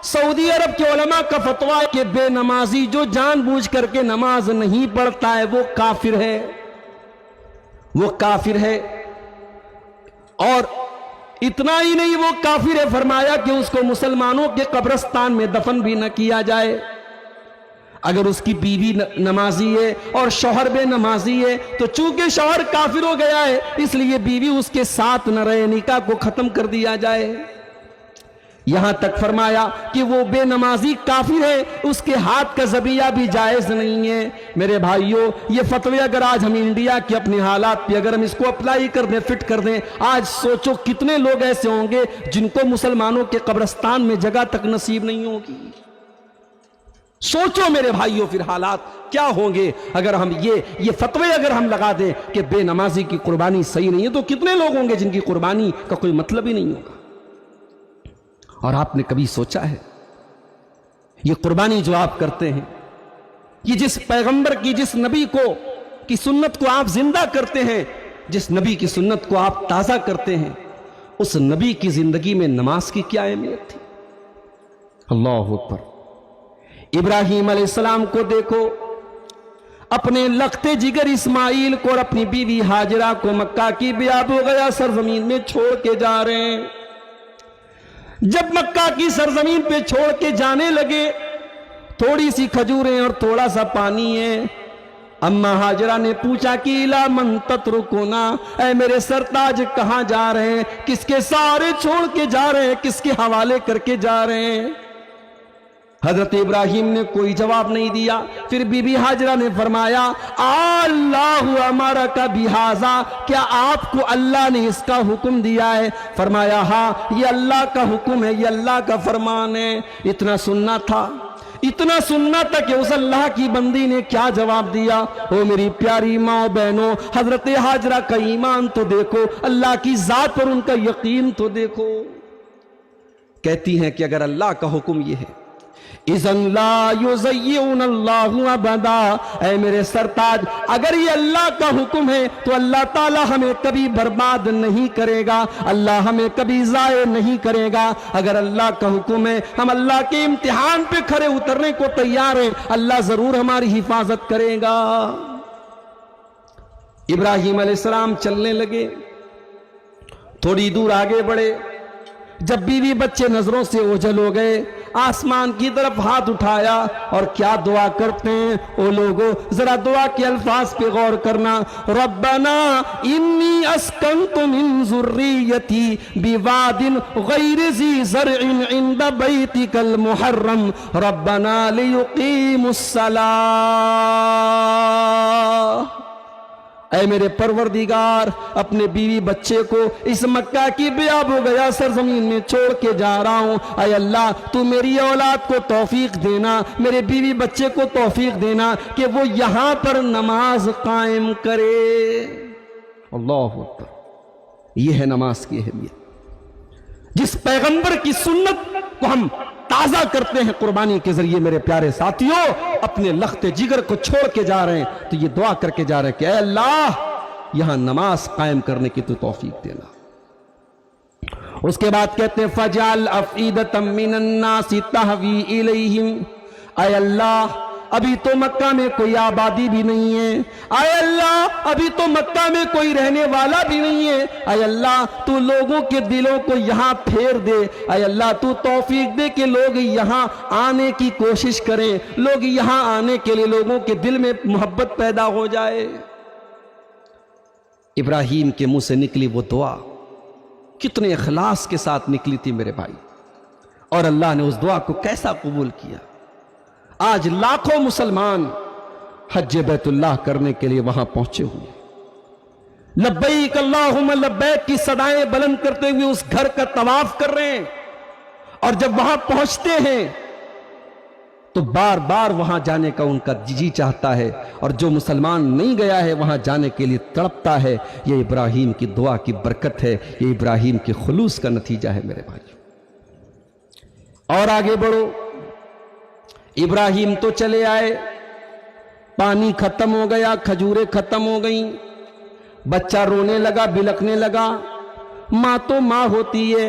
سعودی عرب کے علماء کا فتویٰ ہے کہ بے نمازی جو جان بوجھ کر کے نماز نہیں پڑھتا ہے وہ کافر ہے، وہ کافر ہے۔ اور اتنا ہی نہیں، وہ کافر ہے، فرمایا کہ اس کو مسلمانوں کے قبرستان میں دفن بھی نہ کیا جائے۔ اگر اس کی بیوی نمازی ہے اور شوہر بے نمازی ہے تو چونکہ شوہر کافر ہو گیا ہے اس لیے بیوی اس کے ساتھ نہ رہے، نکاح کو ختم کر دیا جائے۔ یہاں تک فرمایا کہ وہ بے نمازی کافر ہے، اس کے ہاتھ کا ذبیحہ بھی جائز نہیں ہے۔ میرے بھائیوں، یہ فتوی اگر آج ہم انڈیا کے اپنے حالات پہ اگر ہم اس کو اپلائی کر دیں، فٹ کر دیں، آج سوچو کتنے لوگ ایسے ہوں گے جن کو مسلمانوں کے قبرستان میں جگہ تک نصیب نہیں ہوگی۔ سوچو میرے بھائیوں پھر حالات کیا ہوں گے اگر ہم یہ فتوی اگر ہم لگا دیں کہ بے نمازی کی قربانی صحیح نہیں ہے، تو کتنے لوگ ہوں گے جن کی قربانی کا کوئی مطلب ہی نہیں ہوگا۔ اور آپ نے کبھی سوچا ہے یہ قربانی جو آپ کرتے ہیں، یہ جس پیغمبر کی، جس نبی کی سنت کو آپ زندہ کرتے ہیں، جس نبی کی سنت کو آپ تازہ کرتے ہیں، اس نبی کی زندگی میں نماز کی کیا اہمیت تھی؟ اللہ اکبر۔ ابراہیم علیہ السلام کو دیکھو، اپنے لختے جگر اسماعیل کو اور اپنی بیوی ہاجرہ کو مکہ کی بیاب و گیا سرزمین میں چھوڑ کے جا رہے ہیں۔ جب مکہ کی سرزمین پہ چھوڑ کے جانے لگے، تھوڑی سی کھجوریں اور تھوڑا سا پانی ہے۔ اما ہاجرہ نے پوچھا کہ الا من تترکنا، اے میرے سرتاج کہاں جا رہے ہیں؟ کس کے سارے چھوڑ کے جا رہے ہیں؟ کس کے حوالے کر کے جا رہے ہیں؟ حضرت ابراہیم نے کوئی جواب نہیں دیا۔ پھر بی بی ہاجرہ نے فرمایا اللہ امرک بہذا، کیا آپ کو اللہ نے اس کا حکم دیا ہے؟ فرمایا ہاں، یہ اللہ کا حکم ہے، یہ اللہ کا فرمان ہے۔ اتنا سننا تھا، اتنا سننا تھا کہ اس اللہ کی بندی نے کیا جواب دیا۔ او میری پیاری ماں و بہنوں، حضرت ہاجرہ کا ایمان تو دیکھو، اللہ کی ذات پر ان کا یقین تو دیکھو۔ کہتی ہیں کہ اگر اللہ کا حکم یہ ہے اذن لا یضیعن اللہ ابدا، اے میرے سرتاج اگر یہ اللہ کا حکم ہے تو اللہ تعالی ہمیں کبھی برباد نہیں کرے گا، اللہ ہمیں کبھی ضائع نہیں کرے گا۔ اگر اللہ کا حکم ہے، ہم اللہ کے امتحان پہ کھڑے اترنے کو تیار ہیں، اللہ ضرور ہماری حفاظت کرے گا۔ ابراہیم علیہ السلام چلنے لگے، تھوڑی دور آگے بڑھے، جب بیوی بچے نظروں سے اوجھل ہو گئے، آسمان کی طرف ہاتھ اٹھایا اور کیا دعا کرتے ہیں او لوگوں، ذرا دعا کے الفاظ پہ غور کرنا۔ ربنا انی اسکنت من ذریتی بواد غیر ذی زرع عند بیتک المحرم ربنا لیقیموا الصلاۃ۔ اے میرے پروردگار، اپنے بیوی بچے کو اس مکہ کی بیاب و گیا سرزمین میں چھوڑ کے جا رہا ہوں، اے اللہ تو میری اولاد کو توفیق دینا، میرے بیوی بچے کو توفیق دینا کہ وہ یہاں پر نماز قائم کرے۔ اللہ اکبر۔ یہ ہے نماز کی اہمیت۔ جس پیغمبر کی سنت کو ہم تازہ کرتے ہیں قربانی کے ذریعے، میرے پیارے ساتھیوں اپنے لخت جگر کو چھوڑ کے جا رہے ہیں تو یہ دعا کر کے جا رہے ہیں کہ اے اللہ یہاں نماز قائم کرنے کی تو توفیق دینا۔ اس کے بعد کہتے ہیں فَجَعَلْ أَفْئِدَةً مِّنَ النَّاسِ تَهْوِي إِلَيْهِمْ، اے اللہ ابھی تو مکہ میں کوئی آبادی بھی نہیں ہے، اے اللہ ابھی تو مکہ میں کوئی رہنے والا بھی نہیں ہے، اے اللہ تو لوگوں کے دلوں کو یہاں پھیر دے، اے اللہ تو توفیق دے کہ لوگ یہاں آنے کی کوشش کریں، لوگ یہاں آنے کے لیے لوگوں کے دل میں محبت پیدا ہو جائے۔ ابراہیم کے منہ سے نکلی وہ دعا کتنے اخلاص کے ساتھ نکلی تھی میرے بھائی، اور اللہ نے اس دعا کو کیسا قبول کیا۔ آج لاکھوں مسلمان حج بیت اللہ کرنے کے لیے وہاں پہنچے ہوئے، لبیک اللہم لبیک کی صدائیں بلند کرتے ہوئے اس گھر کا طواف کر رہے ہیں، اور جب وہاں پہنچتے ہیں تو بار بار وہاں جانے کا ان کا جی چاہتا ہے، اور جو مسلمان نہیں گیا ہے وہاں جانے کے لیے تڑپتا ہے۔ یہ ابراہیم کی دعا کی برکت ہے، یہ ابراہیم کے خلوص کا نتیجہ ہے میرے بھائی۔ اور آگے بڑھو، ابراہیم تو چلے آئے، پانی ختم ہو گیا، کھجوریں ختم ہو گئیں، بچہ رونے لگا، بلکنے لگا۔ ماں تو ماں ہوتی ہے،